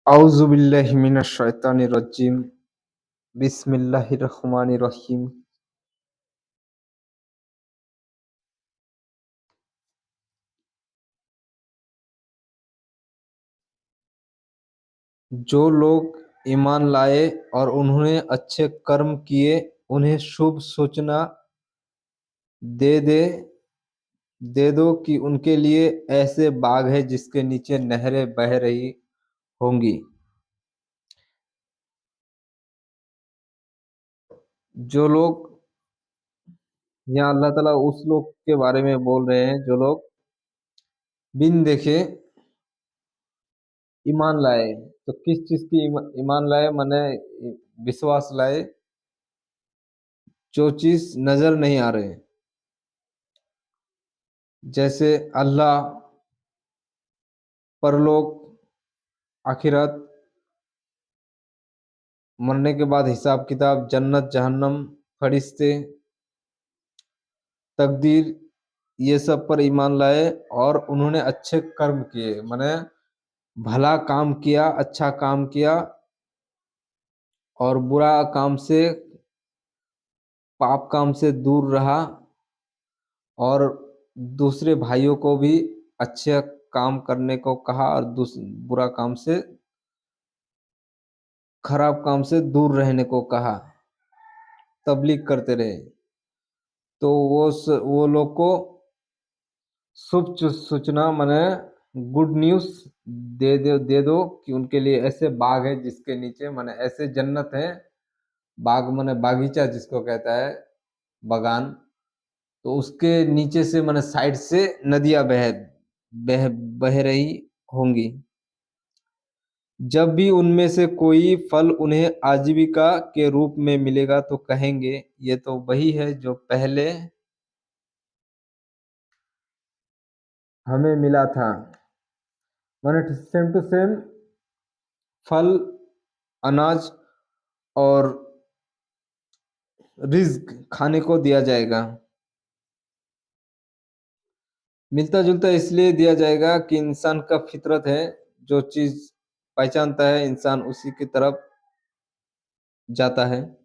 आउज़ु बिल्लाहि मिनश शैतानिर रजीम। बिस्मिल्लाहिर रहमानिर रहीम। जो लोग ईमान लाए और उन्होंने अच्छे कर्म किए, उन्हें शुभ सूचना दे दे दे दो कि उनके लिए ऐसे बाग है जिसके नीचे नहरें बह रही होंगी। जो लोग यहाँ अल्लाह ताला उस लोग के बारे में बोल रहे हैं जो लोग बिन देखे ईमान लाए। तो किस चीज़ की ईमान लाए माने विश्वास लाए, जो चीज़ नज़र नहीं आ रहे। जैसे अल्लाह, परलोक, आखिरत, मरने के बाद हिसाब किताब, जन्नत जहन्नम, फरिश्ते, तकदीर, ये सब पर ईमान लाए और उन्होंने अच्छे कर्म किए माने भला काम किया, अच्छा काम किया और बुरा काम से, पाप काम से दूर रहा और दूसरे भाइयों को भी अच्छे काम करने को कहा और बुरा काम से, खराब काम से दूर रहने को कहा, तबलीग करते रहे। तो वो लोग को सूचना माने गुड न्यूज़ दे दो कि उनके लिए ऐसे बाग है जिसके नीचे माने ऐसे जन्नत है। बाग माने बागीचा जिसको कहता है, बागान। तो उसके नीचे से माने साइड से नदियाँ बह बह बह रही होंगी। जब भी उनमें से कोई फल उन्हें आजीविका के रूप में मिलेगा तो कहेंगे, ये तो वही है जो पहले हमें मिला था। माने सेम टू सेम फल, अनाज और रिज़्क खाने को दिया जाएगा। मिलता-जुलता इसलिए दिया जाएगा कि इंसान का फितरत है, जो चीज़ पहचानता है इंसान उसी की तरफ जाता है।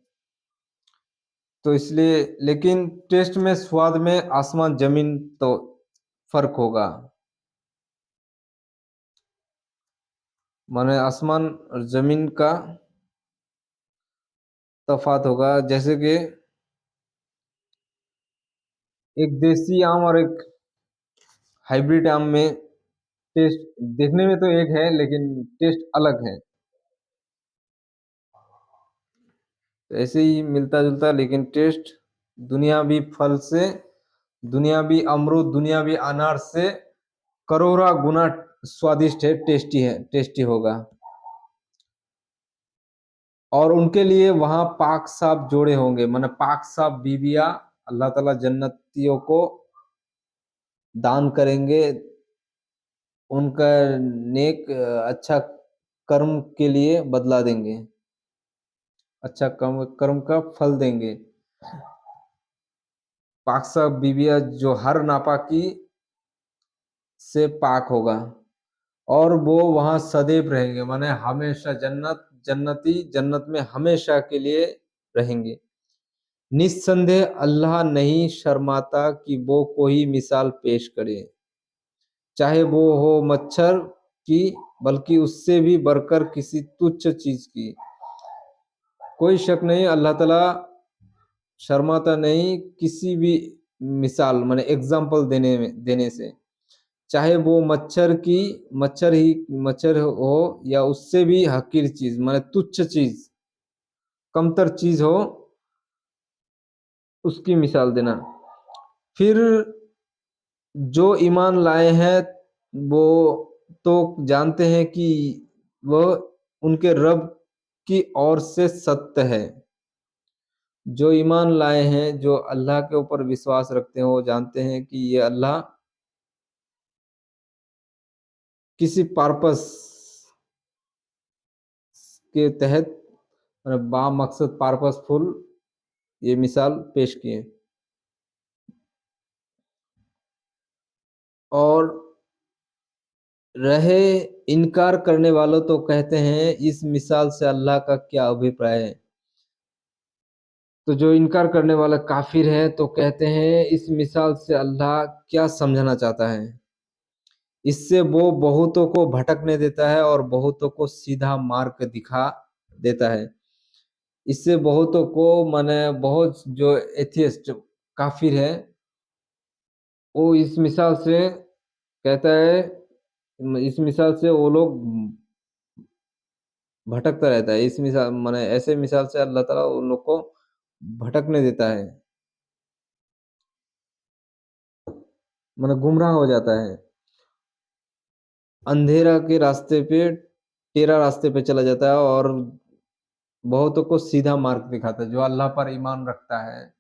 तो इसलिए लेकिन टेस्ट में, स्वाद में आसमान-ज़मीन तो फ़र्क होगा। माने आसमान और ज़मीन का तफ़ात होगा। जैसे कि एक देसी आम और एक हाइब्रिड आम में टेस्ट देखने में तो एक है लेकिन टेस्ट अलग है। ऐसे ही मिलता-जुलता लेकिन टेस्ट दुनियावी फल से, दुनियावी अमरूद, दुनियावी अनार से करोड़ों गुना स्वादिष्ट है, टेस्टी होगा। और उनके लिए वहाँ पाक-साफ जोड़े होंगे, माने पाक-साफ बीवियाँ अल्लाह ताला जन्नतियों को दान करेंगे, उनका नेक अच्छा कर्म के लिए बदला देंगे, अच्छा कर्म कर्म का फल देंगे। पाक-साफ बीवियाँ जो हर नापाकी से पाक होगा और वो वहाँ सदैव रहेंगे, माने हमेशा जन्नती जन्नत में हमेशा के लिए रहेंगे। निस्संदेह अल्लाह नहीं शर्माता कि वो कोई मिसाल पेश करे, चाहे वो हो मच्छर की, बल्कि उससे भी बढ़कर किसी तुच्छ चीज़ की। कोई शक नहीं, अल्लाह ताला शर्माता नहीं किसी भी मिसाल माने एग्ज़ाम्पल देने से। चाहे वो मच्छर हो या उससे भी हक़ीर चीज़ माने तुच्छ चीज़, कमतर चीज़ हो, उसकी मिसाल देना। फिर जो ईमान लाए हैं, वो तो जानते हैं कि वह उनके रब की ओर से सत्य है। जो ईमान लाए हैं, जो अल्लाह के ऊपर विश्वास रखते हैं, वो जानते हैं कि ये अल्लाह किसी पर्पस के तहत बामकसद पर्पसफुल ये मिसाल पेश किए। और रहे इनकार करने वालों तो कहते हैं इस मिसाल से अल्लाह का क्या अभिप्राय है। तो जो इनकार करने वाला काफिर है तो कहते हैं इस मिसाल से अल्लाह क्या समझाना चाहता है। इससे वो बहुतों को भटकने देता है और बहुतों को सीधा मार्ग दिखा देता है। इससे बहुतों को माने बहुत जो एथियस्ट काफिर है वो इस मिसाल से कहता है, इस मिसाल से वो लोग भटकता रहता है। इस मिसाल माने ऐसे मिसाल से अल्लाह ताला उन लोग को भटकने देता है, माने गुमराह हो जाता है, अंधेरा के रास्ते पे टेढ़ा रास्ते पे चला जाता है और बहुतों को सीधा मार्ग दिखाता है। जो अल्लाह पर ईमान रखता है,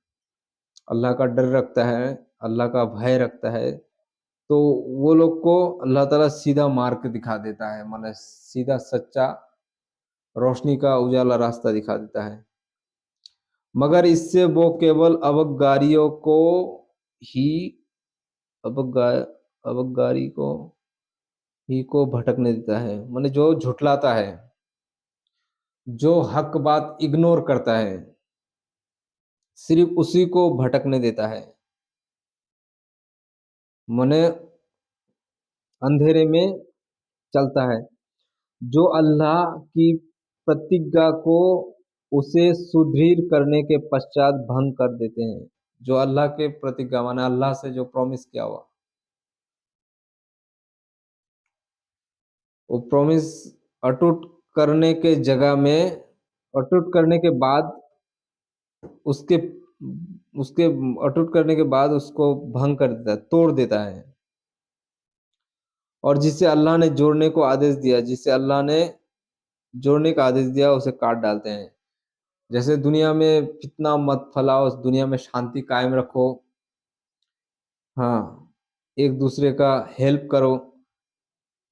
अल्लाह का डर रखता है, अल्लाह का भय रखता है, तो वो लोग को अल्लाह ताला सीधा मार्ग दिखा देता है, माने सीधा सच्चा रोशनी का उजाला रास्ता दिखा देता है। मगर इससे वो केवल अवज्ञारियों को ही अवज्ञा अवज्ञारी को भटकने देता है, माने जो झुठलाता है, जो हक बात इग्नोर करता है, सिर्फ उसी को भटकने देता है। माने अंधेरे में चलता है। जो अल्लाह की प्रतिज्ञा को उसे सुदृढ़ करने के पश्चात भंग कर देते हैं। जो अल्लाह के प्रतिज्ञा माने अल्लाह से जो प्रॉमिस किया हुआ, वो प्रॉमिस अटूट करने के जगह में, अटूट करने के बाद उसके उसके अटूट करने के बाद उसको भंग कर देता है, तोड़ देता है। और जिसे अल्लाह ने जोड़ने को आदेश दिया, जिसे अल्लाह ने जोड़ने का आदेश दिया उसे काट डालते हैं। जैसे दुनिया में फितना मत फैलाओ, दुनिया में शांति कायम रखो, हाँ, एक दूसरे का हेल्प करो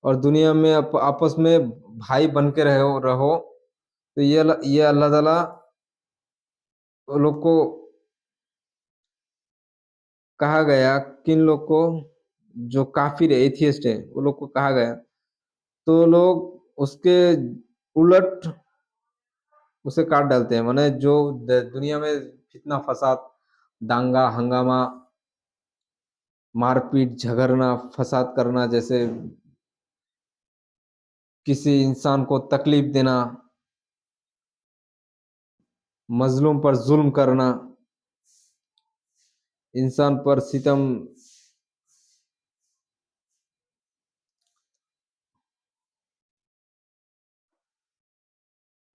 और दुनिया में आपस में भाई बन के रहो। तो ये अल्लाह ताला वो लोग को कहा गया, किन लोग को, जो काफिर है, एथियस्ट है, वो लोग को कहा गया, तो लोग उसके उलट उसे काट डालते हैं। माने जो दुनिया में फितना फसाद, दांगा हंगामा, मारपीट झगड़ना, फसाद करना, जैसे किसी इंसान को तकलीफ देना, मजलूम पर जुल्म करना, इंसान पर सितम,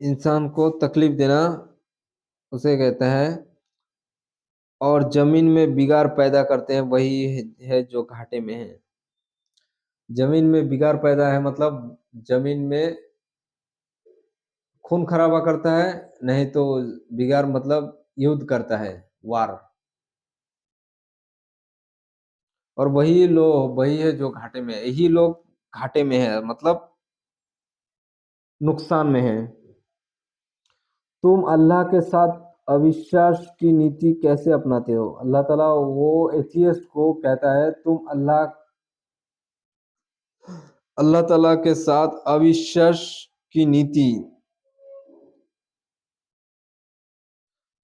इंसान को तकलीफ देना उसे कहते हैं। और जमीन में बिगाड़ पैदा करते हैं, वही है जो घाटे में है। जमीन में बिगाड़ पैदा है मतलब जमीन में खून खराबा करता है, नहीं तो बिगाड़ मतलब युद्ध करता है, वार। और वही है जो घाटे में है। यही लोग घाटे में है मतलब नुकसान में है। तुम अल्लाह के साथ अविश्वास की नीति कैसे अपनाते हो? अल्लाह ताला वो एथियस्ट को कहता है तुम अल्लाह ताला के साथ अविश्वास की नीति,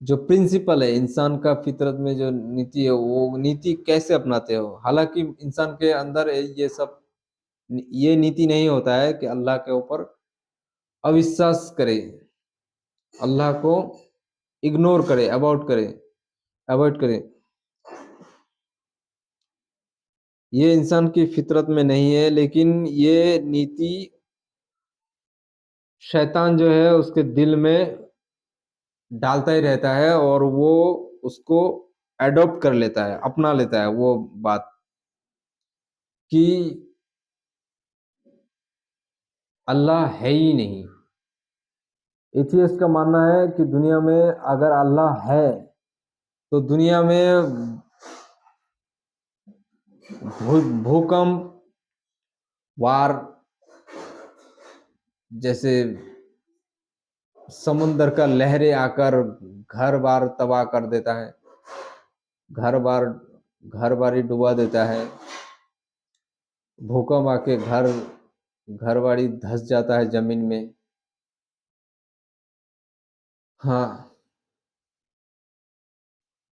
जो प्रिंसिपल है इंसान का फितरत में जो नीति है, वो नीति कैसे अपनाते हो? हालांकि इंसान के अंदर ये सब, ये नीति नहीं होता है कि अल्लाह के ऊपर अविश्वास करे, अल्लाह को इग्नोर करे, अवॉइड करे। ये इंसान की फितरत में नहीं है, लेकिन ये नीति शैतान जो है उसके दिल में डालता ही रहता है और वो उसको एडॉप्ट कर लेता है, अपना लेता है वो बात कि अल्लाह है ही नहीं। एथियस्ट का मानना है कि दुनिया में अगर अल्लाह है तो दुनिया में भूकंप, वार, जैसे समुंदर का लहरें आकर घर बार तबाह कर देता है, घर बार घर बारी डुबा देता है, भूकंप आके घर बाड़ी धस जाता है जमीन में। हाँ,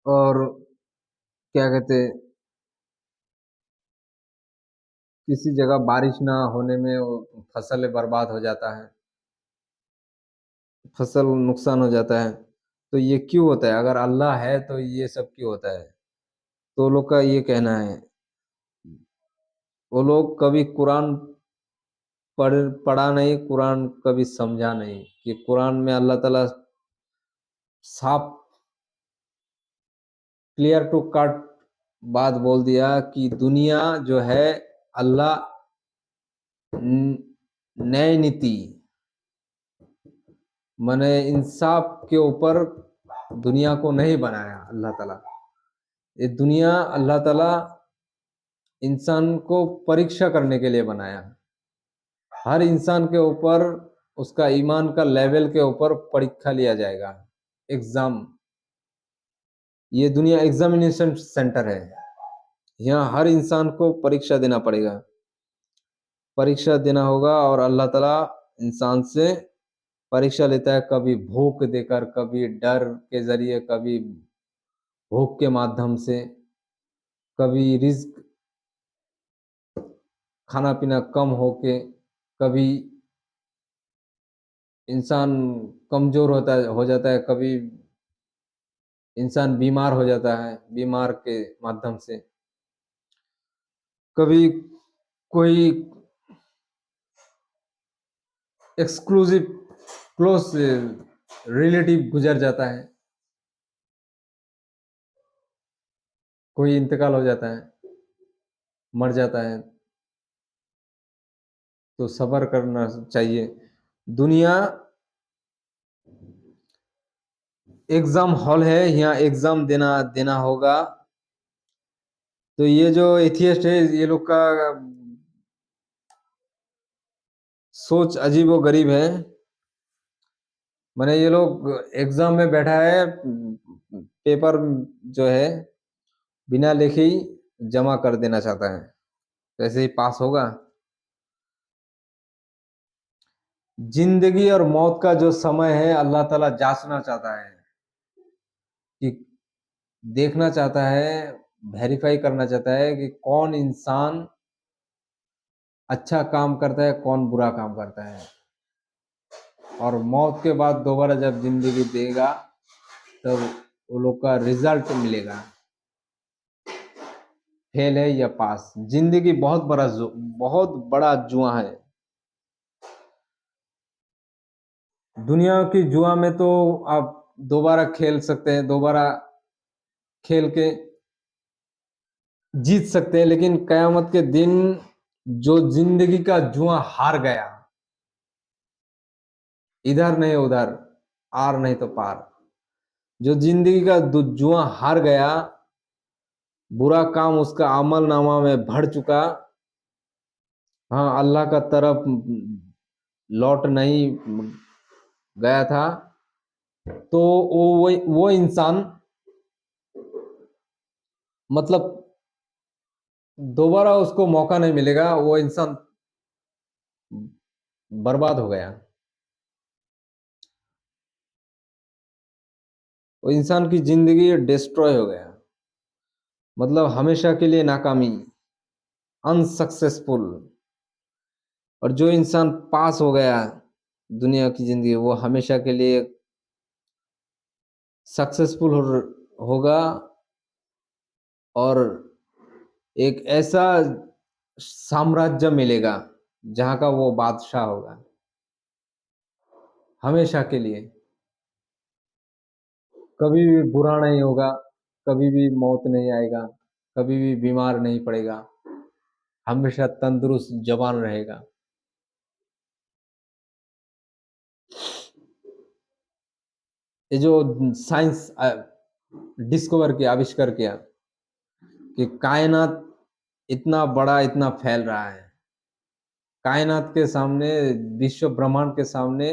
और क्या कहते, किसी जगह बारिश ना होने में वो फसल बर्बाद हो जाता है, फसल नुकसान हो जाता है। तो ये क्यों होता है? अगर अल्लाह है तो ये सब क्यों होता है? तो लोग का ये कहना है, वो लोग कभी कुरान पढ़ पढ़ा नहीं, कुरान कभी समझा नहीं कि कुरान में अल्लाह ताला साफ क्लियर टू कट बात बोल दिया कि दुनिया जो है, अल्लाह न्याय नीति माने इंसाफ के ऊपर दुनिया को नहीं बनाया अल्लाह ताला। ये दुनिया अल्लाह ताला इंसान को परीक्षा करने के लिए बनाया। हर इंसान के ऊपर उसका ईमान का लेवल के ऊपर परीक्षा लिया जाएगा, एग्जाम। ये दुनिया एग्जामिनेशन सेंटर है। यहाँ हर इंसान को परीक्षा देना पड़ेगा, परीक्षा देना होगा। और अल्लाह ताला इंसान से परीक्षा लेता है, कभी भूख देकर, कभी डर के जरिए, कभी भूख के माध्यम से, कभी रिस्क खाना पीना कम होके, कभी इंसान कमजोर हो जाता है, कभी इंसान बीमार हो जाता है, बीमार के माध्यम से, कभी कोई एक्सक्लूसिव क्लोज रिलेटिव गुजर जाता है, कोई इंतकाल हो जाता है, मर जाता है। तो सब्र करना चाहिए। दुनिया एग्जाम हॉल है, यहाँ एग्जाम देना देना होगा। तो ये जो एथियस्ट है, ये लोग का सोच अजीब व गरीब है। माने ये लोग एग्जाम में बैठा है, पेपर जो है बिना लिखे ही जमा कर देना चाहता है, कैसे ही पास होगा। जिंदगी और मौत का जो समय है, अल्लाह ताला जांचना चाहता है, कि देखना चाहता है, वेरीफाई करना चाहता है कि कौन इंसान अच्छा काम करता है, कौन बुरा काम करता है। और मौत के बाद दोबारा जब जिंदगी देगा, तब वो लोग का रिजल्ट मिलेगा, फेल है या पास। जिंदगी बहुत बड़ा जुआ है। दुनिया की जुआ में तो आप दोबारा खेल सकते हैं, दोबारा खेल के जीत सकते हैं, लेकिन कयामत के दिन जो जिंदगी का जुआ हार गया, इधर नहीं उधर, आर नहीं तो पार, जो जिंदगी का जुआ हार गया, बुरा काम उसका अमल नामा में भर चुका, हाँ अल्लाह का तरफ लौट नहीं गया था, तो वो इंसान मतलब दोबारा उसको मौका नहीं मिलेगा, वो इंसान बर्बाद हो गया, वो इंसान की जिंदगी डिस्ट्रॉय हो गया, मतलब हमेशा के लिए नाकामी, अनसक्सेसफुल। और जो इंसान पास हो गया दुनिया की जिंदगी, वो हमेशा के लिए सक्सेसफुल होगा, और एक ऐसा साम्राज्य मिलेगा जहां का वो बादशाह होगा हमेशा के लिए। कभी भी बुरा नहीं होगा, कभी भी मौत नहीं आएगा, कभी भी बीमार नहीं पड़ेगा, हमेशा तंदुरुस्त जवान रहेगा। ये जो साइंस डिस्कवर किया, आविष्कार किया कि कायनात इतना बड़ा, इतना फैल रहा है, कायनात के सामने, विश्व ब्रह्मांड के सामने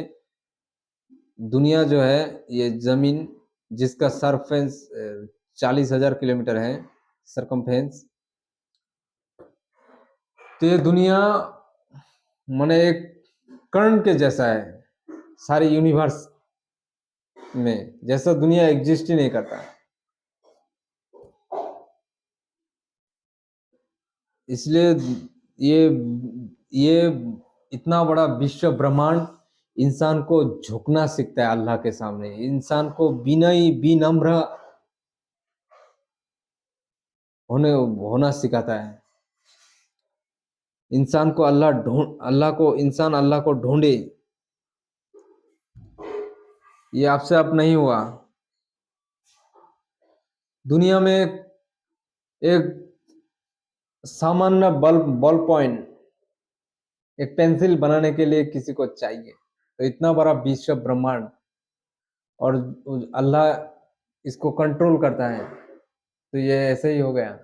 दुनिया जो है, ये जमीन जिसका सरफेस 40,000 किलोमीटर है, सरकमफेरेंस, तो ये दुनिया माने एक कर्ण के जैसा है सारे यूनिवर्स में, जैसा दुनिया एग्जिस्ट ही नहीं करता। इसलिए ये ये इतना बड़ा विश्व ब्रह्मांड इंसान को झुकना सीखता है अल्लाह के सामने, इंसान को विनयी विनम्र होना सिखाता है। इंसान को अल्लाह को ढूंढे। ये आपसे अब नहीं हुआ। दुनिया में एक सामान्य बॉल पॉइंट, एक पेंसिल बनाने के लिए किसी को चाहिए, तो इतना बड़ा विश्व ब्रह्मांड और अल्लाह इसको कंट्रोल करता है, तो ये ऐसे ही हो गया।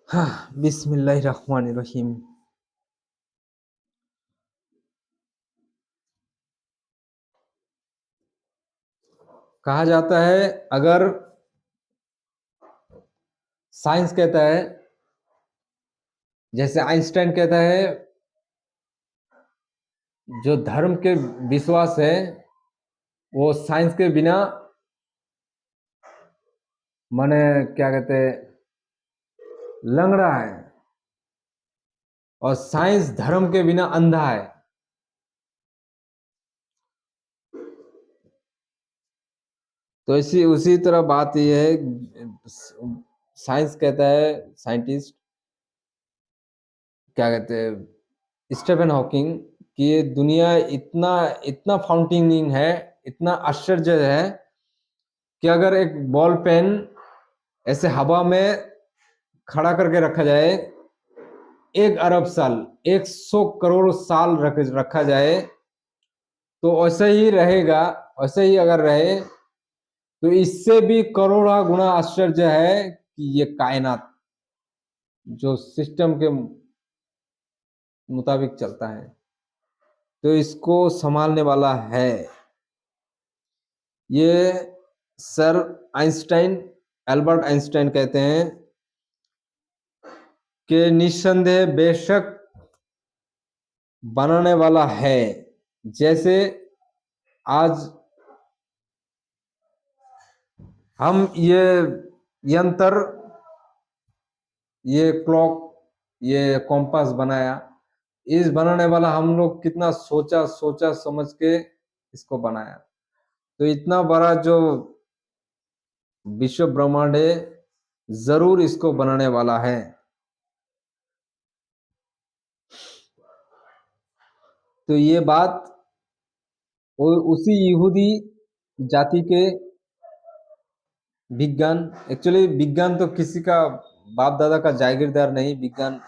हाँ, बिस्मिल्लाहिर्रहमानिर्रहीम। कहा जाता है, अगर साइंस कहता है, जैसे आइंस्टाइन कहता है, जो धर्म के विश्वास है वो साइंस के बिना माने क्या कहते हैं लंगड़ा है, और साइंस धर्म के बिना अंधा है। तो इसी उसी तरह बात ये है, साइंस कहता है, साइंटिस्ट क्या कहते हैं स्टीफन हॉकिंग, कि ये दुनिया इतना इतना फाउंटेनिंग है, इतना आश्चर्य है कि अगर एक बॉल पेन ऐसे हवा में खड़ा करके रखा जाए, 1 अरब साल 100 करोड़ साल रखा जाए तो वैसे ही रहेगा। वैसे ही अगर रहे तो इससे भी करोड़ा गुना आश्चर्य है कि ये कायनात जो सिस्टम के मुताबिक चलता है, तो इसको संभालने वाला है। ये सर आइंस्टाइन, एल्बर्ट आइंस्टाइन कहते हैं कि निस्संदेह बेशक बनाने वाला है। जैसे आज हम ये यंत्र, ये क्लॉक, ये कॉम्पास बनाया, इस बनाने वाला हम लोग कितना सोचा सोचा समझ के इसको बनाया। तो इतना बड़ा जो विश्व ब्रह्मांड है, जरूर इसको बनाने वाला है। तो ये बात उसी यहूदी जाति के विज्ञान, एक्चुअली विज्ञान तो किसी का बाप दादा का जागीरदार नहीं, विज्ञान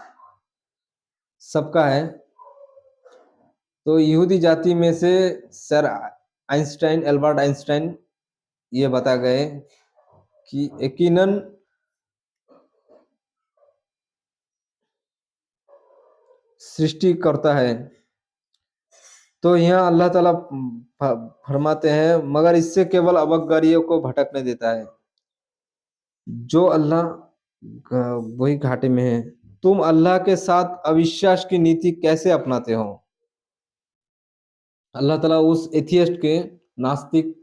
सबका है। तो यहूदी जाति में से सर आइंस्टाइन, एल्बर्ट आइंस्टाइन ये बता गए कि यकीनन सृष्टि करता है। तो यहाँ अल्लाह ताला फरमाते हैं, मगर इससे केवल अवज्ञारियों को भटकने देता है। जो अल्लाह वही घाटे में है। तुम अल्लाह के साथ अविश्वास की नीति कैसे अपनाते हो? अल्लाह ताला उस एथियस्ट के, नास्तिक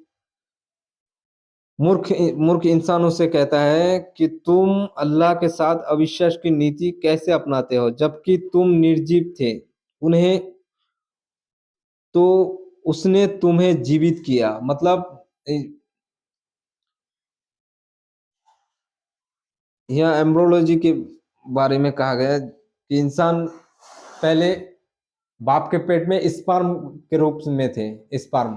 मूर्ख मूर्ख इंसानों से कहता है कि तुम अल्लाह के साथ अविश्वास की नीति कैसे अपनाते हो, जबकि तुम निर्जीव थे उन्हें, तो उसने तुम्हें जीवित किया। मतलब यहाँ एम्ब्रोलॉजी के बारे में कहा गया कि इंसान पहले बाप के पेट में स्पर्म के रूप में थे, स्पर्म,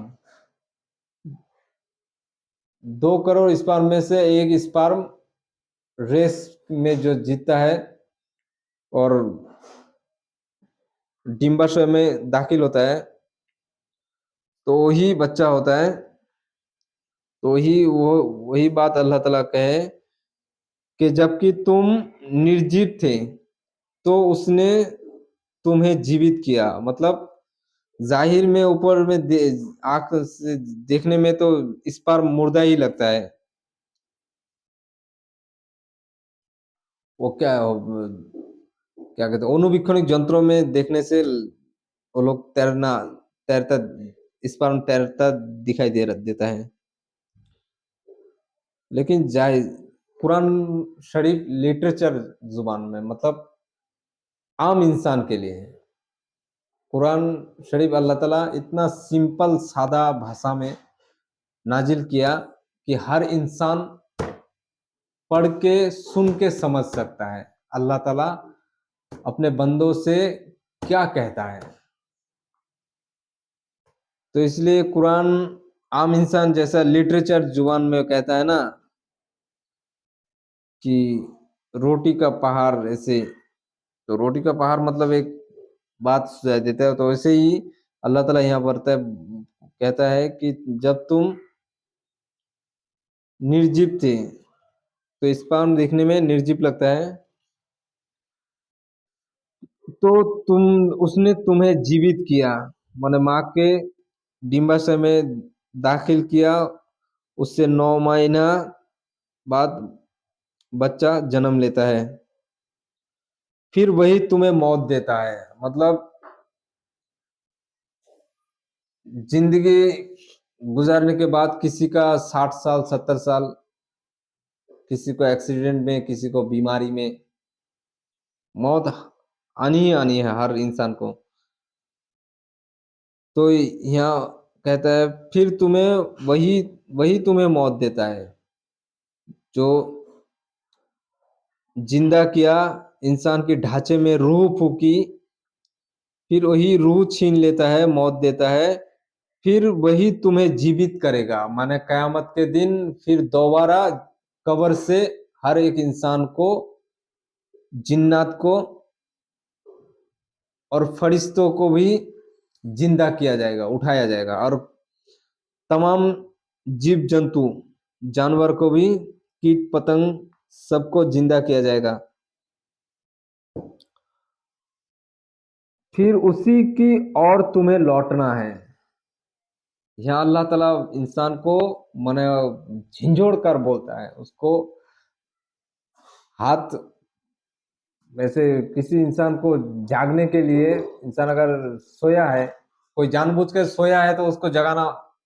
2 करोड़ स्पर्म में से एक स्पर्म रेस में जो जीतता है और डिंबाशय में दाखिल होता है, तो वही बच्चा होता है। तो वही बात अल्लाह ताला कहे कि जबकि तुम निर्जीव थे तो उसने तुम्हें जीवित किया। मतलब जाहिर में ऊपर में आंख से देखने में तो स्पर्म मुर्दा ही लगता है। वो क्या क्या कहते हैं, अणुवीक्षणिक यंत्रों में देखने से वो लोग तैरता स्पर्म तैरता दिखाई देता है। लेकिन जाय कुरान शरीफ लिटरेचर जुबान में, मतलब आम इंसान के लिए कुरान शरीफ अल्लाह ताला इतना सिंपल सादा भाषा में नाजिल किया कि हर इंसान पढ़ के सुन के समझ सकता है अल्लाह ताला अपने बंदों से क्या कहता है। तो इसलिए कुरान आम इंसान जैसा लिटरेचर जुबान में कहता है ना कि रोटी का पहाड़ ऐसे, तो रोटी का पहाड़ मतलब एक बात सुझाई देता है। तो वैसे ही अल्लाह ताला यहाँ पर कहता है कि जब तुम निर्जीव थे, तो स्पर्म देखने में निर्जीव लगता है, तो उसने तुम्हें जीवित किया, माने माँ के डिंबाशय में दाखिल किया। उससे 9 महीना बाद बच्चा जन्म लेता है, फिर वही तुम्हें मौत देता है। मतलब जिंदगी गुजारने के बाद किसी का 60 साल 70 साल, किसी को एक्सीडेंट में, किसी को बीमारी में, मौत आनी ही आनी है हर इंसान को। तो यहाँ कहता है फिर तुम्हें वही वही तुम्हें मौत देता है जो जिंदा किया, इंसान के ढांचे में रूह फूकी, फिर वही रूह छीन लेता है, मौत देता है, फिर वही तुम्हें जीवित करेगा। माने कयामत के दिन फिर दोबारा कब्र से हर एक इंसान को, जिन्नात को और फरिश्तों को भी जिंदा किया जाएगा, उठाया जाएगा, और तमाम जीव जंतु जानवर को भी, कीट पतंग सबको जिंदा किया जाएगा। फिर उसी की और तुम्हें लौटना है। यहाँ अल्लाह ताला इंसान को माने झिंझोड़ कर बोलता है उसको। हाथ वैसे किसी इंसान को जागने के लिए, इंसान अगर सोया है, कोई जानबूझ कर सोया है तो उसको जगाना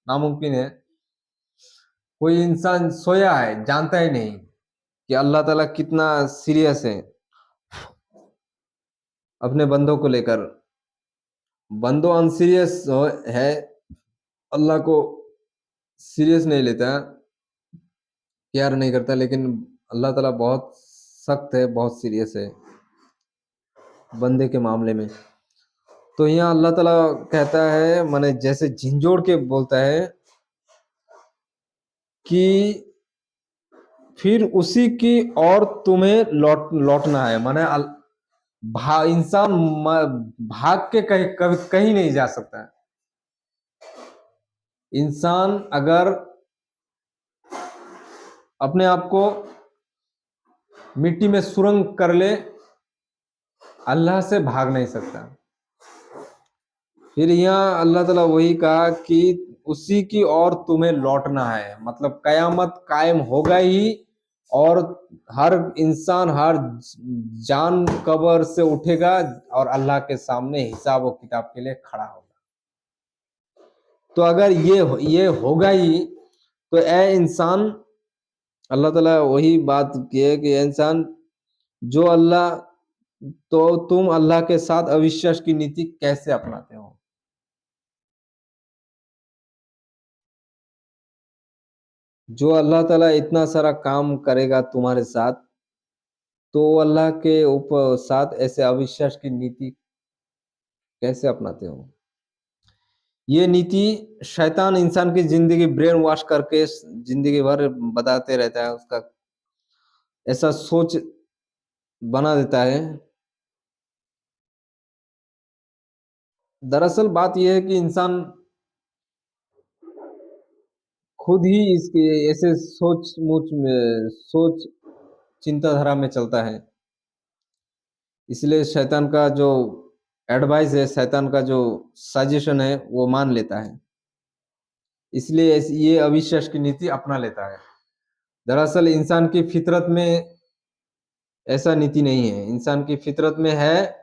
नामुमकिन है। कोई इंसान सोया है जानता ही नहीं कि अल्लाह ताला कितना सीरियस है अपने बंदों को लेकर। बंदो अनसीरियस है, अल्लाह को सीरियस नहीं लेता, प्यार नहीं करता, लेकिन अल्लाह ताला बहुत सख्त है, बहुत सीरियस है बंदे के मामले में। तो यहाँ अल्लाह ताला कहता है, माने जैसे झिंझोड़ के बोलता है कि फिर उसी की और तुम्हें लौटना है। माने इंसान भाग के कभी कहीं नहीं जा सकता। इंसान अगर अपने आप को मिट्टी में सुरंग कर ले, अल्लाह से भाग नहीं सकता। फिर यहाँ अल्लाह ताला वही कहा कि उसी की और तुम्हें लौटना है, मतलब कयामत कायम होगा ही, और हर इंसान, हर जान कब्र से उठेगा और अल्लाह के सामने हिसाब और किताब के लिए खड़ा होगा। तो अगर ये होगा ही, तो ए इंसान, अल्लाह ताला वही बात की है कि इंसान जो अल्लाह, तो तुम अल्लाह के साथ अविश्वास की नीति कैसे अपनाते हो। जो अल्लाह ताला इतना सारा काम करेगा तुम्हारे साथ, तो अल्लाह के ऊपर साथ ऐसे अविश्वास की नीति कैसे अपनाते हो। ये नीति शैतान इंसान की ज़िंदगी ब्रेन वॉश करके ज़िंदगी भर बताते रहता है, उसका ऐसा सोच बना देता है। दरअसल बात ये है कि इंसान खुद ही इसके ऐसे सोच चिंताधारा में चलता है। इसलिए शैतान का जो एडवाइस है, शैतान का जो सजेशन है, वो मान लेता है। इसलिए ये अविश्वास की नीति अपना लेता है। दरअसल इंसान की फितरत में ऐसा नीति नहीं है। इंसान की फितरत में है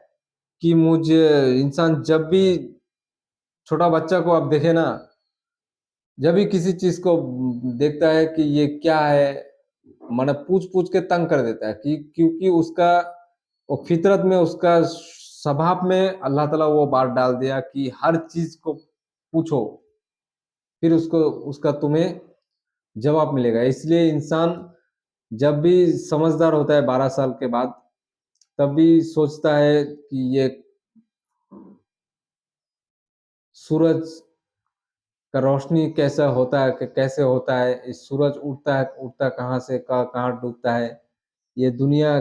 कि इंसान जब भी छोटा बच्चा को आप देखे ना, जब भी किसी चीज को देखता है कि ये क्या है, माने पूछ पूछ के तंग कर देता है कि क्योंकि उसका वो फितरत में, उसका स्वभाव में अल्लाह ताला वो बात डाल दिया कि हर चीज को पूछो, फिर उसको उसका तुम्हें जवाब मिलेगा। इसलिए इंसान जब भी समझदार होता है 12 साल के बाद, तब भी सोचता है कि ये सूरज का रोशनी कैसा होता है, कैसे होता है, इस सूरज उठता कहाँ से कहाँ डूबता है, ये दुनिया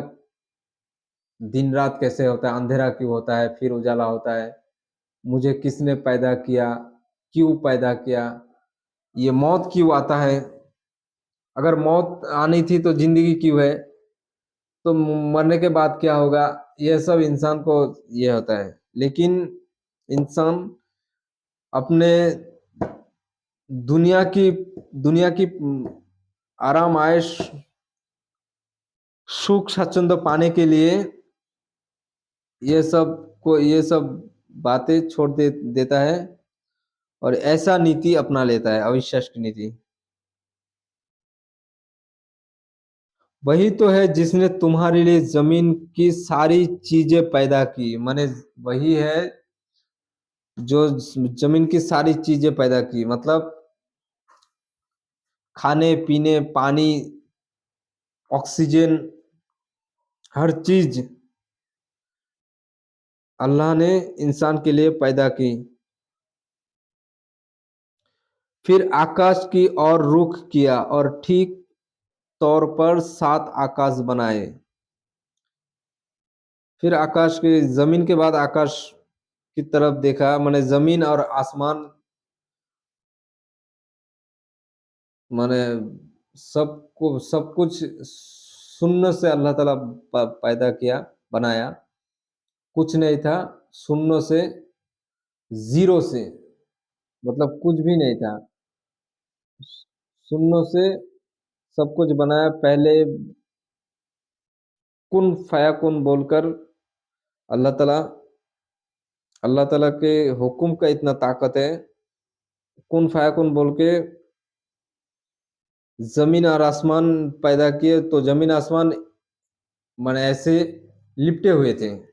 दिन रात कैसे होता है, अंधेरा क्यों होता है फिर उजाला होता है, मुझे किसने पैदा किया, क्यों पैदा किया, ये मौत क्यों आता है, अगर मौत आनी थी तो जिंदगी क्यों है, तो मरने के बाद क्या होगा, ये सब इंसान को ये होता है। लेकिन इंसान अपने दुनिया की दुनिया की आराम आयश सुख स्वच्छंद पाने के लिए ये सब बातें छोड़ देता है और ऐसा नीति अपना लेता है, अविश्वास की नीति। वही तो है जिसने तुम्हारे लिए जमीन की सारी चीजें पैदा की, माने वही है जो जमीन की सारी चीजें पैदा की, मतलब खाने पीने, पानी, ऑक्सीजन, हर चीज अल्लाह ने इंसान के लिए पैदा की। फिर आकाश की ओर रुख किया और ठीक तौर पर 7 आकाश बनाए। फिर आकाश के जमीन के बाद आकाश की तरफ देखा, माने जमीन और आसमान, माने सब कुछ शून्य से अल्लाह ताला पैदा किया, बनाया। कुछ नहीं था, शून्य से, जीरो से, मतलब कुछ भी नहीं था, शून्य से सब कुछ बनाया। पहले कुन फयाकुन बोलकर अल्लाह ताला अल्लाह ताला के हुक्म का इतना ताकत है, कुन फयाकुन बोल के जमीन और आसमान पैदा किए, तो जमीन आसमान माने ऐसे लिपटे हुए थे,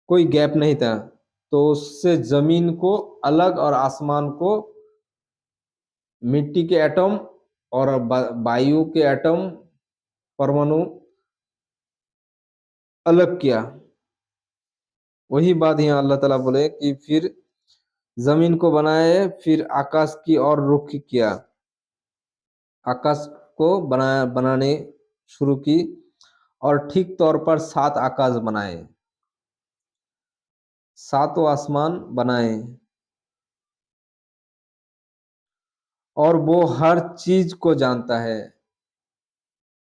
कोई गैप नहीं था। तो उससे जमीन को अलग और आसमान को मिट्टी के एटम और वायु के एटम, परमाणु अलग किया। वही बात यहाँ अल्लाह ताला बोले कि फिर जमीन को बनाए, फिर आकाश की ओर रुख किया, आकाश को बनाने शुरू की और ठीक तौर पर 7 आकाश बनाए, 7 आसमान बनाए। और वो हर चीज को जानता है।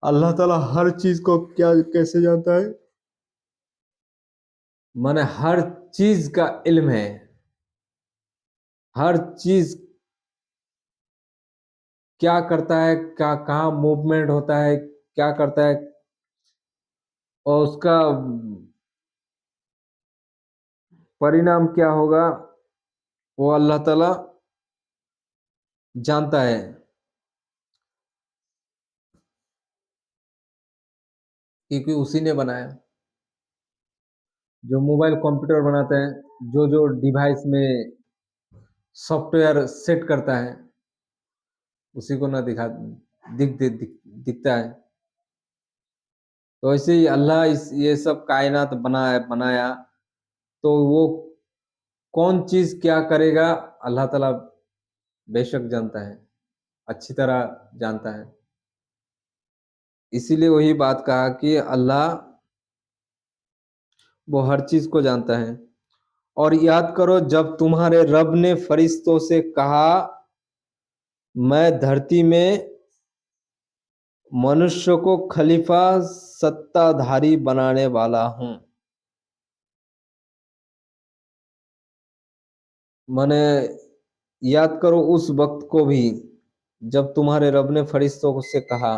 अल्लाह ताला हर चीज को क्या कैसे जानता है, माने हर चीज का इल्म है, हर चीज क्या करता है, क्या कहाँ मूवमेंट होता है, क्या करता है, और उसका परिणाम क्या होगा, वो अल्लाह ताला जानता है, क्योंकि उसी ने बनाया। जो मोबाइल कंप्यूटर बनाते हैं, जो जो डिवाइस में सॉफ्टवेयर सेट करता है, उसी को ना दिखता है। तो ऐसे ही अल्लाह ये सब कायनात बनाया, तो वो कौन चीज क्या करेगा, अल्लाह ताला बेशक जानता है, अच्छी तरह जानता है। इसीलिए वही बात कहा कि अल्लाह वो हर चीज को जानता है। और याद करो जब तुम्हारे रब ने फरिश्तों से कहा, मैं धरती में मनुष्य को खलीफा सत्ताधारी बनाने वाला हूं। माने याद करो उस वक्त को भी जब तुम्हारे रब ने फरिश्तों से कहा,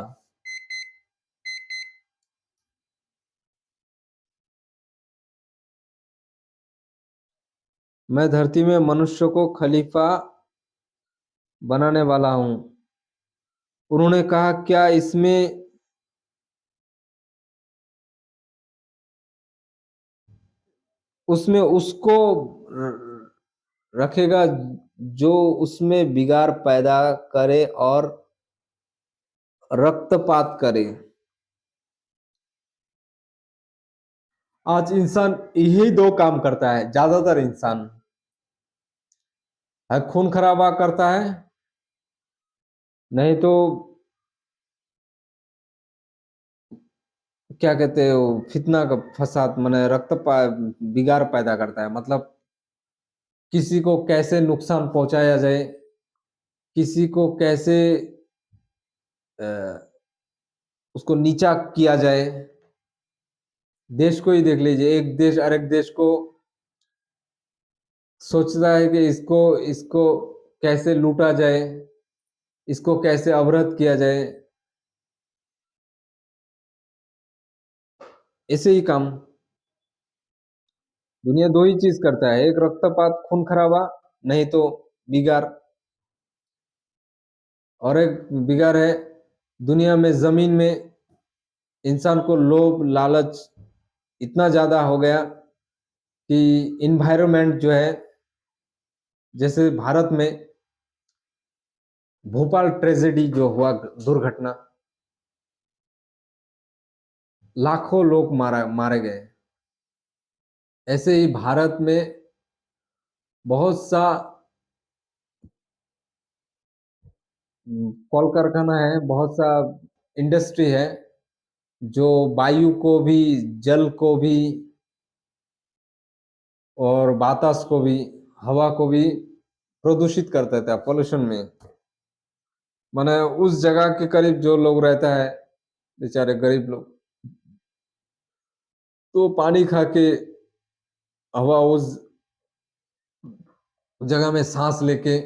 मैं धरती में मनुष्य को खलीफा बनाने वाला हूं। उन्होंने कहा क्या इसमें उसमें उसको रखेगा जो उसमें बिगाड़ पैदा करे और रक्तपात करे। आज इंसान यही दो काम करता है, ज्यादातर इंसान है, खून खराबा करता है, नहीं तो क्या कहते हैं वो फितना का फसाद, माने बिगाड़ पैदा करता है। मतलब किसी को कैसे नुकसान पहुंचाया जाए, किसी को कैसे अ, उसको नीचा किया जाए। देश को ही देख लीजिए, एक देश अरेक देश को सोचता है कि इसको इसको कैसे लूटा जाए, इसको कैसे अवरुद्ध किया जाए, ऐसे ही काम दुनिया दो ही चीज करता है, एक रक्तपात खून खराबा, नहीं तो बिगाड़। और एक बिगाड़ है दुनिया में, जमीन में इंसान को लोभ लालच इतना ज्यादा हो गया कि इन्वायरमेंट जो है, जैसे भारत में भोपाल ट्रेजेडी जो हुआ दुर्घटना, लाखों लोग मारे गए। ऐसे ही भारत में बहुत सा कल कारखाना है, बहुत सा इंडस्ट्री है जो वायु को भी, जल को भी और बातास को भी, हवा को भी प्रदूषित करता था पॉल्यूशन में। माने उस जगह के करीब जो लोग रहता है, बेचारे गरीब लोग, तो पानी खा के हवा उस जगह में सांस लेके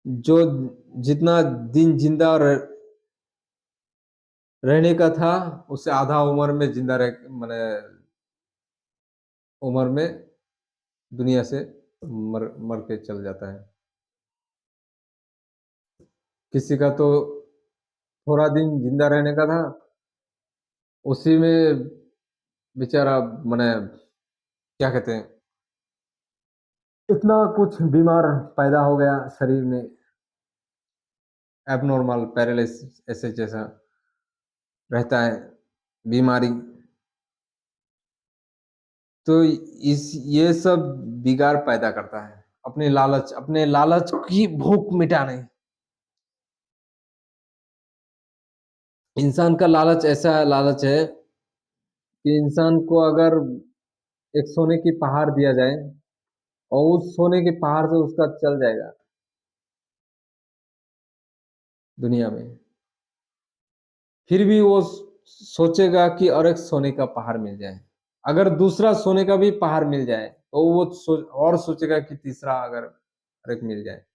जो जितना दिन जिंदा रहने का था, उससे आधा उम्र में जिंदा रह माने उम्र में दुनिया से मर मर के चल जाता है। किसी का तो थोड़ा दिन जिंदा रहने का था, उसी में बेचारा माने क्या कहते हैं, इतना कुछ बीमार पैदा हो गया शरीर में, एबनॉर्मल पैरालिसिस ऐसे जैसा रहता है बीमारी। तो इस ये सब बिगाड़ पैदा करता है, अपने लालच की भूख मिटाने। इंसान का लालच ऐसा लालच है कि इंसान को अगर एक सोने की पहाड़ दिया जाए और उस सोने के पहाड़ से उसका चल जाएगा दुनिया में, फिर भी वो सोचेगा कि और एक सोने का पहाड़ मिल जाए। अगर दूसरा सोने का भी पहाड़ मिल जाए तो वो और सोचेगा कि तीसरा अगर और एक मिल जाए।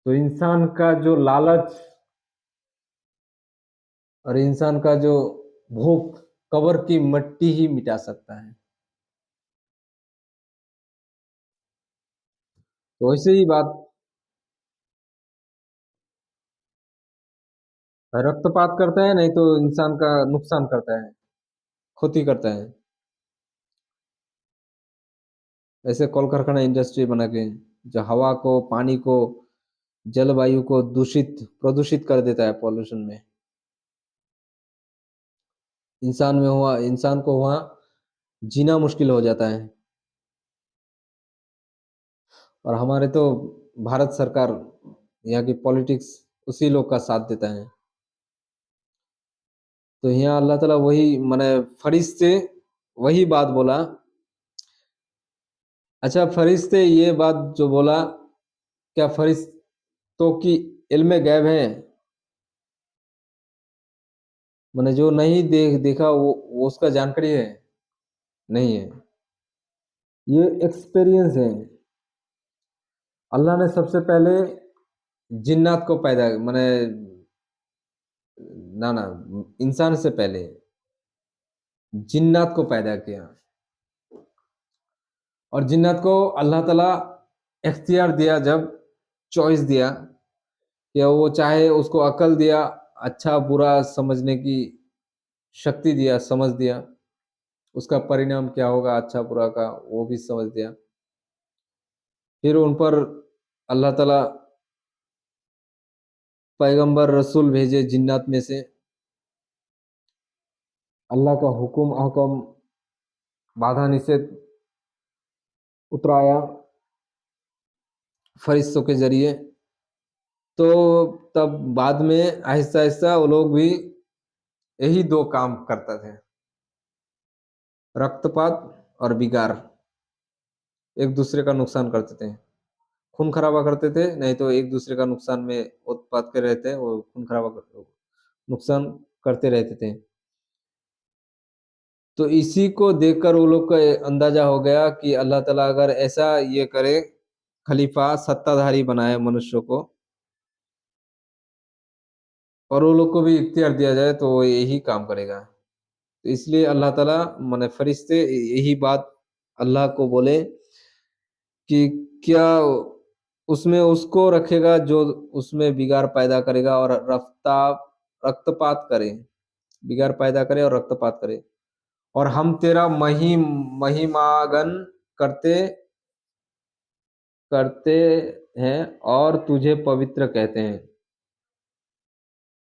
तो इंसान का जो लालच और इंसान का जो भूख कब्र की मिट्टी ही मिटा सकता है। तो वैसे ही बात, रक्तपात करता है, नहीं तो इंसान का नुकसान करता है, क्षति करता है। ऐसे कल कारखाना इंडस्ट्री बना के जो हवा को, पानी को, जलवायु को दूषित प्रदूषित कर देता है पॉल्यूशन में। इंसान को वहाँ जीना मुश्किल हो जाता है। और हमारे तो भारत सरकार, यहाँ की पॉलिटिक्स उसी लोग का साथ देता है। तो यहाँ अल्लाह ताला वही माने फरिश्ते वही बात बोला। अच्छा, फरिश्ते ये बात जो बोला, क्या फरिश्तों की इल्म गैब है? माने जो नहीं देखा वो उसका जानकारी है? नहीं है। ये एक्सपीरियंस है। अल्लाह ने सबसे पहले जिन्नात को पैदा माने ना ना इंसान से पहले जिन्नात को पैदा किया। और जिन्नात को अल्लाह ताला इख्तियार दिया, जब चॉइस दिया कि वो चाहे, उसको अकल दिया, अच्छा बुरा समझने की शक्ति दिया, समझ दिया, उसका परिणाम क्या होगा अच्छा बुरा का वो भी समझ दिया। फिर उन पर अल्लाह ताला पैगंबर रसूल भेजे जिन्नात में से, अल्लाह का हुक्म अहकम बाधा निषेध उतराया फरिश्तों के जरिए। तो तब बाद में आहिस्ता आहिस्ता वो लोग भी यही दो काम करते थे, रक्तपात और बिगार, एक दूसरे का नुकसान करते थे, खून खराबा करते थे, नहीं तो एक दूसरे का नुकसान में उत्पात के रहते हैं, वो खून खराबा नुकसान करते रहते थे। तो इसी को देखकर वो लोग का अंदाजा हो गया कि अल्लाह ताला अगर ऐसा ये करे, खलीफा सत्ताधारी बनाए मनुष्यों को, और वो लोग को भी इख्तियार दिया जाए तो वो यही काम करेगा। तो इसलिए अल्लाह ताला माने फरिश्ते यही बात अल्लाह को बोले कि क्या उसमें उसको रखेगा जो उसमें बिगाड़ पैदा करेगा और रक्तपात करे, बिगाड़ पैदा करे और रक्तपात करे। और हम तेरा महिमागन करते करते हैं और तुझे पवित्र कहते हैं।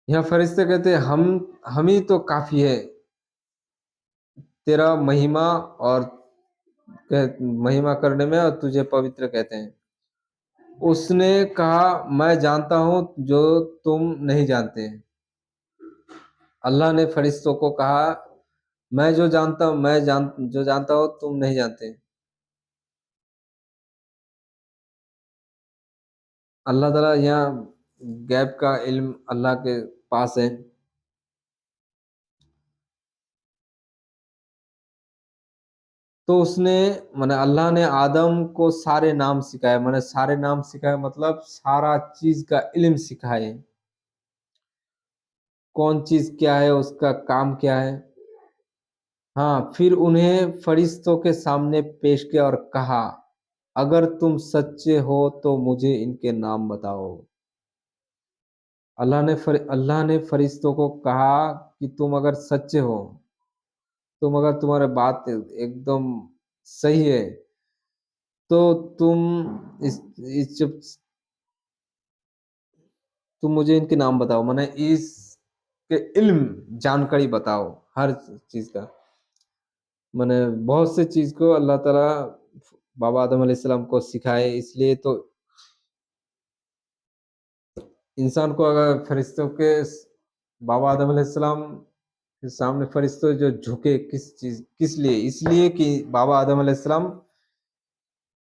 यहाँ फरिश्ते कहते हैं हम ही तो काफी है तेरा महिमा और महिमा करने में, और तुझे पवित्र कहते हैं। उसने कहा मैं जानता हूं जो तुम नहीं जानते। अल्लाह ने फरिश्तों को कहा मैं जो जानता हूं तुम नहीं जानते। अल्लाह ताला यहाँ गैब का इल्म अल्लाह के पास है। तो उसने माने अल्लाह ने आदम को सारे नाम सिखाए, माने सारे नाम सिखाए मतलब सारा चीज का इल्म सिखाए, कौन चीज क्या है, उसका काम क्या है। हाँ, फिर उन्हें फरिश्तों के सामने पेश किया और कहा अगर तुम सच्चे हो तो मुझे इनके नाम बताओ। अल्लाह ने फरिश्तों को कहा कि तुम अगर सच्चे हो, तुम अगर तुम्हारे बात एकदम सही है, तो तुम इस जब तुम मुझे इनके नाम बताओ, माने इसके इल्म जानकारी बताओ हर चीज का। माने बहुत से चीज को अल्लाह ताला बाबा आदम अलैहिस्सलाम को सिखाए, इसलिए तो इंसान को अगर फरिश्तों के बाबा आदम अलैहिस्सलाम के सामने फरिश्तों जो झुके किस लिए, इसलिए कि बाबा आदम अलैहिस्सलाम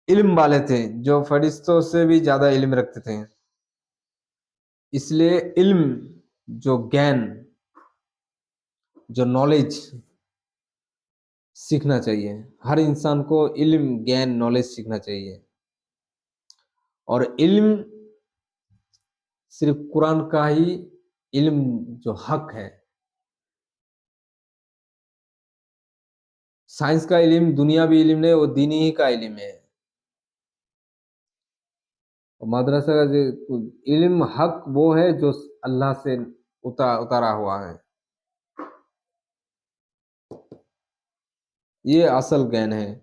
इल्म वाले थे, जो फरिश्तों से भी ज्यादा इल्म रखते थे। इसलिए इल्म, जो ज्ञान, जो नॉलेज सीखना चाहिए। हर इंसान को इल्म ज्ञान नॉलेज सीखना चाहिए। और इल्म सिर्फ कुरान का ही इल्म जो हक है। साइंस का इल्म दुनियावी इल्म नहीं, वो दीनी ही का इल्म है। और मदरसा का जो इल्म हक वो है जो अल्लाह से उतारा हुआ है। ये असल ज्ञान है।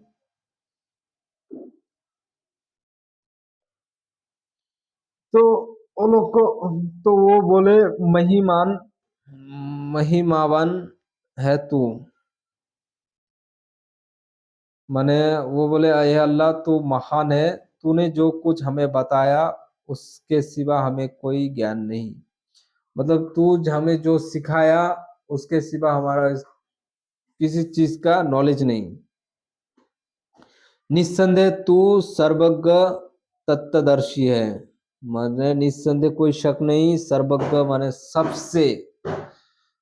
तो वो लोग को, तो वो बोले महिमान महिमावन है तू। माने वो बोले, अय अल्लाह तू महान है, तूने जो कुछ हमें बताया उसके सिवा हमें कोई ज्ञान नहीं। मतलब तू हमें जो सिखाया उसके सिवा हमारा किसी चीज का नॉलेज नहीं। निस्संदेह तू सर्वज्ञ तत्वदर्शी है। माने निस्संदेह कोई शक नहीं, सर्वज्ञ माने सबसे,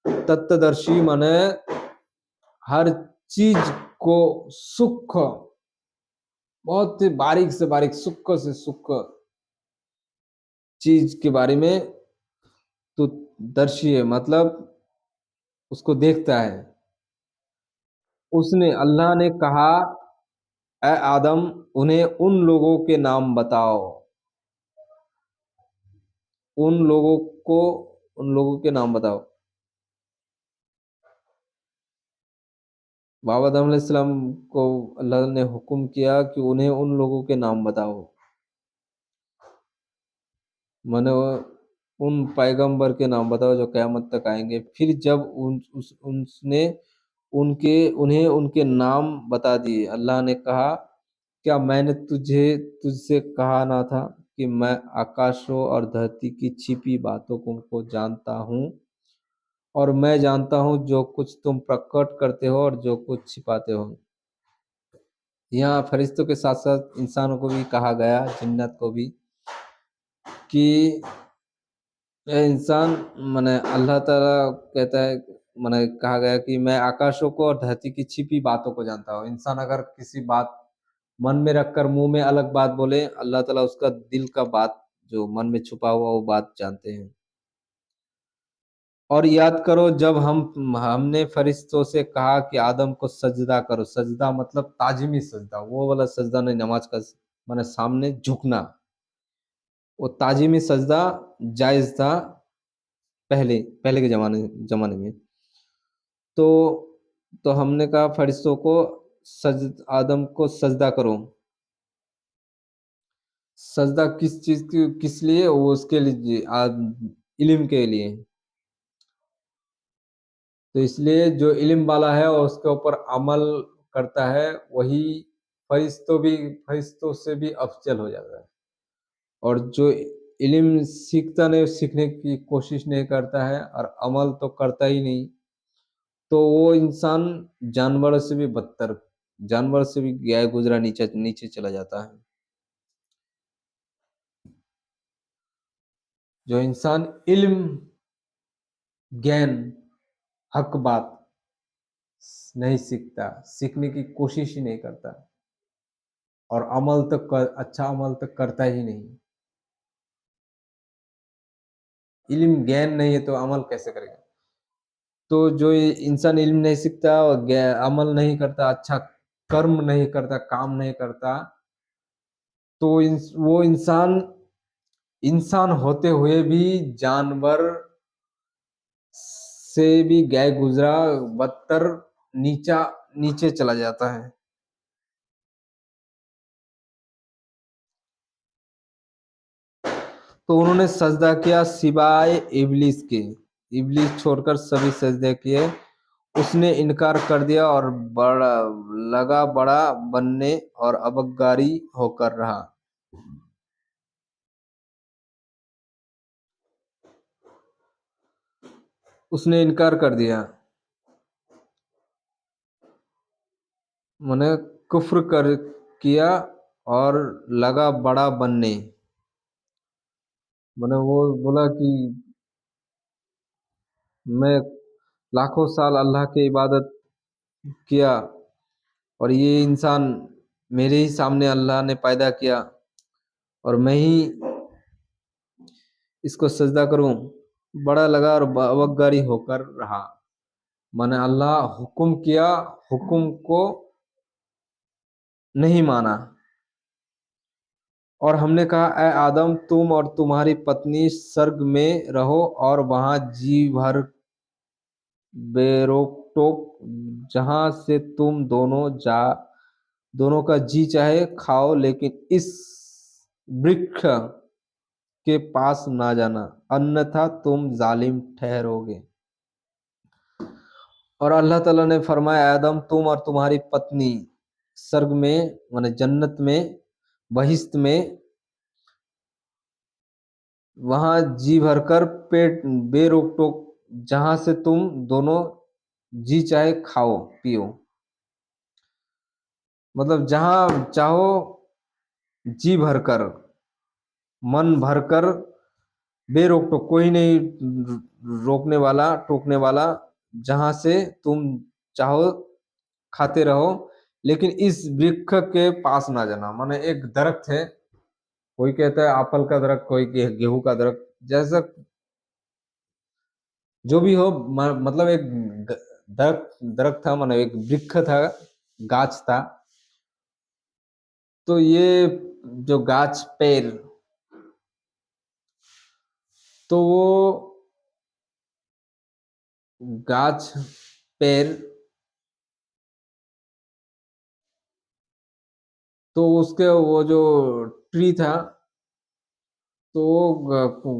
तत्वदर्शी माने हर चीज को सूक्ष्म, बहुत ही बारीक से बारीक, सूक्ष्म से सूक्ष्म चीज के बारे में तू दर्शी है, मतलब उसको देखता है। उसने, अल्लाह ने कहा, ए आदम उन्हें उन लोगों के नाम बताओ, उन लोगों को, उन लोगों के नाम बताओ। बाबा आदम अलैहिस्सलाम को अल्लाह ने हुक्म किया कि उन्हें उन लोगों के नाम बताओ। माने उन पैगंबर के नाम बताओ जो क़यामत तक आएंगे। फिर जब उसने उनके उन्हें उनके नाम बता दिए, अल्लाह ने कहा, क्या मैंने तुझसे कहा ना था कि मैं आकाशों और धरती की छिपी बातों को जानता हूँ, और मैं जानता हूँ जो कुछ तुम प्रकट करते हो और जो कुछ छिपाते हो। यहाँ फरिश्तों के साथ साथ इंसानों को भी कहा गया, जिन्नत को भी, कि ए इंसान, माने अल्लाह ताला कहता है, माने कहा गया कि मैं आकाशों को और धरती की छिपी बातों को जानता हूँ। इंसान अगर किसी बात मन में रखकर मुंह में अलग बात बोले, अल्लाह ताला उसका दिल का बात जो मन में छुपा हुआ वो बात जानते हैं। और याद करो जब हमने फरिश्तों से कहा कि आदम को सजदा करो, सजदा मतलब ताजीमी सजदा, वो वाला सजदा नहीं, नमाज का माने सामने झुकना, वो ताजीमी सजदा जायज था पहले पहले के जमाने में। तो तो हमने कहा फरिश्तों को, सज आदम को सजदा करो। सजदा किस चीज की, किस लिए? वो उसके लिए इल्म के लिए। तो इसलिए जो इल्म वाला है और उसके ऊपर अमल करता है, वही फरिश्तों से भी अफजल हो जाता है। और जो इल्म सीखता नहीं, सीखने की कोशिश नहीं करता है और अमल तो करता ही नहीं, तो वो इंसान जानवर से भी बदतर, जानवर से भी गाय गुजरा नीचे नीचे चला जाता है। जो इंसान इल्म, ज्ञान, हक बात नहीं सीखता, सीखने की कोशिश ही नहीं करता, और अमल तक अच्छा अमल तक करता ही नहीं। इल्म ज्ञान नहीं है तो अमल कैसे करेगा? तो जो ये इंसान इल्म नहीं सीखता और अमल नहीं करता, अच्छा कर्म नहीं करता, काम नहीं करता, तो वो इंसान इंसान होते हुए भी जानवर से भी गाय गुजरा बदतर नीचा नीचे चला जाता है। तो उन्होंने सजदा किया सिवाय इबलीस के, इबलीस छोड़कर सभी सजदे किए। उसने इनकार कर दिया और बड़ा बनने और अबकारी होकर रहा। उसने इनकार कर दिया, मैंने कुफ्र कर किया और लगा बड़ा बनने। मैंने वो बोला कि मैं लाखों साल अल्लाह की इबादत किया, और ये इंसान मेरे ही सामने अल्लाह ने पैदा किया, और मैं ही इसको सजदा करूं, बड़ा लगा और अवगारी होकर रहा। मैंने अल्लाह हुक्म किया, हुक्म को नहीं माना। और हमने कहा, ए आदम तुम और तुम्हारी पत्नी स्वर्ग में रहो और वहां जी भर बेरोक टोक, जहां से तुम दोनों का जी चाहे खाओ, लेकिन इस वृक्ष के पास ना जाना, अन्यथा तुम जालिम ठहरोगे। और अल्लाह ताला ने फरमाया, आदम तुम और तुम्हारी पत्नी स्वर्ग में माने जन्नत में, बहिश्त में, वहां जी भरकर पेट बेरोक टोक जहां से तुम दोनों जी चाहे खाओ पियो, मतलब जहां चाहो जी भरकर, मन भरकर, बेरोक टोक, कोई नहीं रोकने वाला टोकने वाला, जहां से तुम चाहो खाते रहो, लेकिन इस वृक्ष के पास ना जाना। माने एक दरख्त है, कोई कहता है एप्पल का दरख्त, कोई गेहूं का दरख्त, जैसा जो भी हो, मतलब एक दरख्त दरख्त था, माने एक वृक्ष था, गाछ था। तो ये जो गाछ पेड़, तो वो गाछ पेड़, तो उसके वो जो ट्री था, तो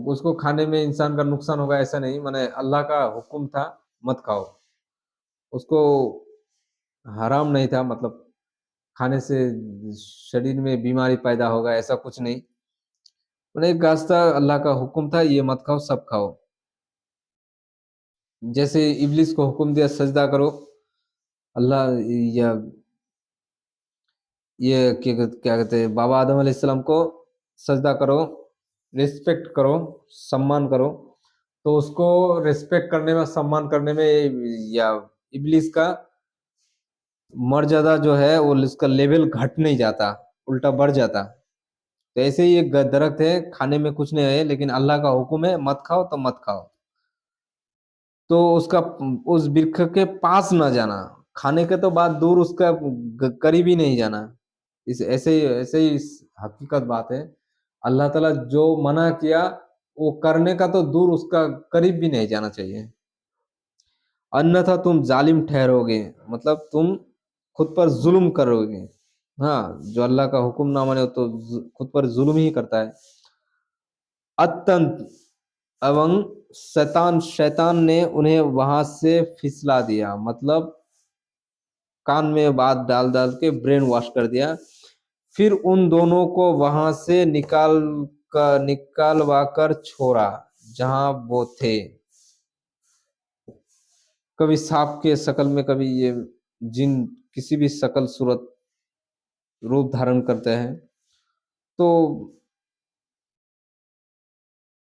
उसको खाने में इंसान का नुकसान होगा ऐसा नहीं, माने अल्लाह का हुक्म था मत खाओ उसको, हराम नहीं था, मतलब खाने से शरीर में बीमारी पैदा होगा ऐसा कुछ नहीं। माने एक गाछ था, अल्लाह का हुक्म था ये मत खाओ सब खाओ। जैसे इब्लिस को हुक्म दिया सजदा करो, अल्लाह या ये क्या कहते हैं, बाबा आदम अलैहिस्सलाम को सजदा करो, रिस्पेक्ट करो, सम्मान करो, तो उसको रिस्पेक्ट करने में, सम्मान करने में, या इब्लिस का मर्यादा जो है वो उसका लेवल घट नहीं जाता, उल्टा बढ़ जाता। तो ऐसे ही एक दरख्त है, खाने में कुछ नहीं है, लेकिन अल्लाह का हुक्म है मत खाओ तो मत खाओ, तो उसका उस वृक्ष के पास ना जाना, खाने के तो बाद दूर, उसका करीब ही नहीं जाना। इस ऐसे ही इस हकीकत बात है, अल्लाह ताला जो मना किया वो करने का तो दूर, उसका करीब भी नहीं जाना चाहिए, अन्यथा तुम जालिम ठहरोगे, मतलब तुम खुद पर जुल्म करोगे। हाँ, जो अल्लाह का हुक्म ना माने वो तो खुद पर जुल्म ही करता है। अत्यंत एवं शैतान शैतान ने उन्हें वहां से फिसला दिया, मतलब कान में बात डाल डाल के ब्रेन वॉश कर दिया। फिर उन दोनों को वहां से निकालवा कर छोड़ा जहां वो थे। कभी सांप के शक्ल में, कभी ये जिन किसी भी शक्ल सूरत रूप धारण करते हैं, तो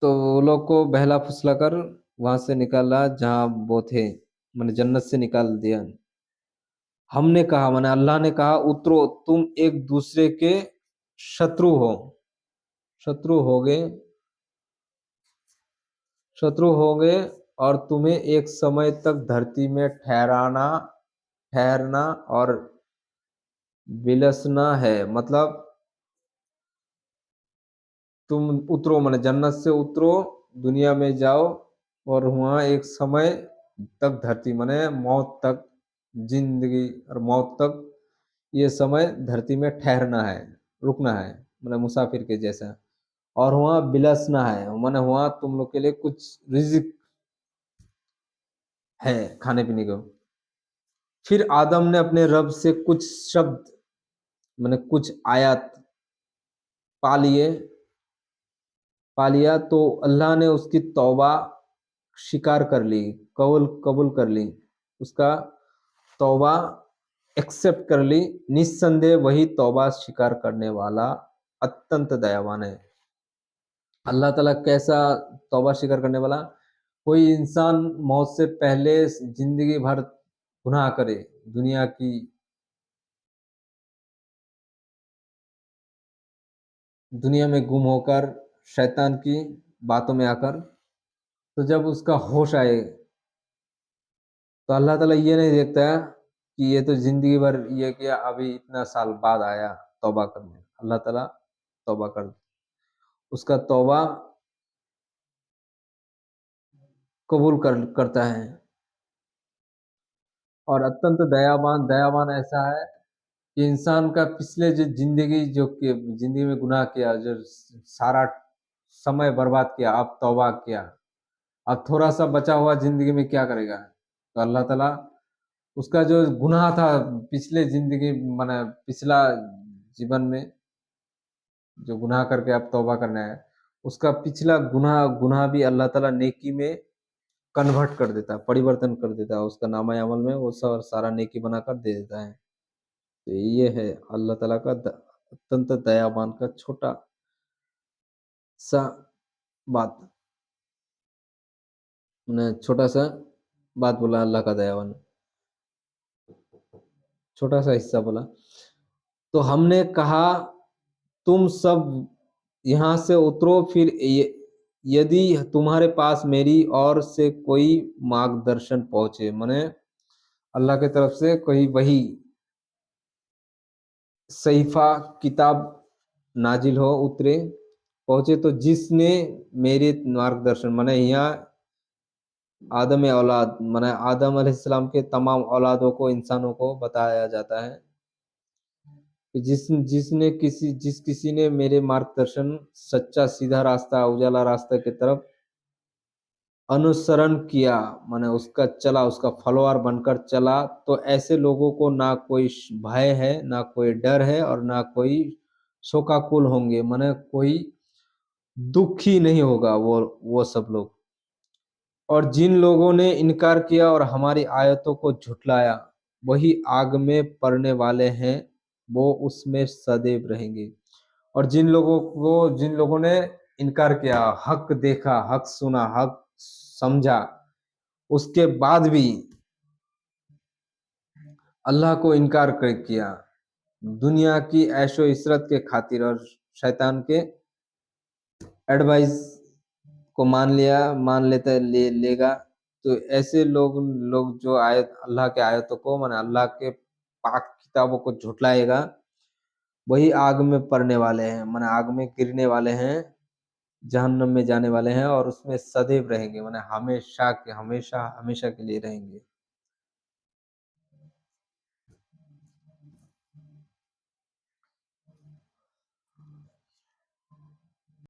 वो लोग को बहला फुसला कर वहां से निकाला जहां वो थे, मैंने जन्नत से निकाल दिया। हमने कहा, मैंने अल्लाह ने कहा, उतरो तुम एक दूसरे के शत्रु हो, शत्रु हो गए, शत्रु हो गए, और तुम्हें एक समय तक धरती में ठहरना और विलसना है, मतलब तुम उतरो, मैंने जन्नत से उतरो, दुनिया में जाओ, और वहां एक समय तक धरती, मैंने मौत तक, जिंदगी और मौत तक ये समय धरती में ठहरना है, रुकना है, मैंने मुसाफिर के जैसा, और वहां बिलसना है, मैंने वहां तुम लोग के लिए कुछ रिजिक है खाने पीने को। फिर आदम ने अपने रब से कुछ शब्द, मैंने कुछ आयत पा लिए, पा लिया, तो अल्लाह ने उसकी तौबा स्वीकार कर ली, कबूल कबूल कर ली, उसका तौबा एक्सेप्ट कर ली। निस्संदेह वही तौबा स्वीकार करने वाला अत्यंत दयावान है। अल्लाह ताला कैसा तौबा स्वीकार करने वाला? कोई इंसान मौत से पहले जिंदगी भर गुनाह करे, दुनिया की दुनिया में गुम होकर, शैतान की बातों में आकर, तो जब उसका होश आए, तो अल्लाह ताला ये नहीं देखता है कि ये तो जिंदगी भर ये किया, अभी इतना साल बाद आया तौबा करने, अल्लाह ताला तौबा कर, उसका तौबा करता है। और अत्यंत दयावान दयावान ऐसा है कि इंसान का पिछले जो जिंदगी, जिंदगी में गुनाह किया, जो सारा समय बर्बाद किया, अब तौबा किया, अब थोड़ा सा बचा हुआ जिंदगी में क्या करेगा, तो अल्लाह ताला उसका जो गुनाह था पिछले जिंदगी, माने पिछला जीवन में जो गुनाह करके अब तौबा करना है, उसका पिछला गुनाह गुनाह भी अल्लाह ताला नेकी में कन्वर्ट कर देता है, परिवर्तन कर देता है, उसका नामा अमल में वो सब सारा नेकी बनाकर दे देता है। तो ये है अल्लाह ताला का अत्यंत दयावान का छोटा सा बात, मैंने छोटा सा बात बोला, अल्लाह का दयावान छोटा सा हिस्सा बोला। तो हमने कहा तुम सब यहाँ से उतरो, फिर यदि तुम्हारे पास मेरी ओर से कोई मार्गदर्शन पहुंचे, माने अल्लाह की तरफ से कोई वही सहीफा किताब नाजिल हो, उतरे, पहुंचे, तो जिसने मेरे मार्गदर्शन, माने यहाँ आदम औलाद, माने आदम अलैहिस्सलाम के तमाम औलादों को, इंसानों को बताया जाता है कि जिस किसी ने मेरे मार्गदर्शन, सच्चा सीधा रास्ता, उजाला रास्ते की तरफ अनुसरण किया, माने उसका चला, उसका फॉलोअर बनकर चला, तो ऐसे लोगों को ना कोई भय है, ना कोई डर है, और ना कोई शोकाकुल होंगे, माने कोई दुखी नहीं होगा वो सब लोग। और जिन लोगों ने इनकार किया और हमारी आयतों को झुठलाया, वही आग में पड़ने वाले हैं, वो उसमें सदैव रहेंगे। और जिन लोगों ने इनकार किया, हक देखा, हक सुना, हक समझा, उसके बाद भी अल्लाह को इनकार कर किया, दुनिया की ऐशो इशरत के खातिर और शैतान के एडवाइस को मान लेगा, तो ऐसे लोग जो आयत, अल्लाह के आयतों को, माने अल्लाह के पाक किताबों को झुटलाएगा, वही आग में पड़ने वाले हैं, माने आग में गिरने वाले हैं, जहन्नम में जाने वाले हैं, और उसमें सदैव रहेंगे, माने हमेशा के हमेशा हमेशा के लिए रहेंगे।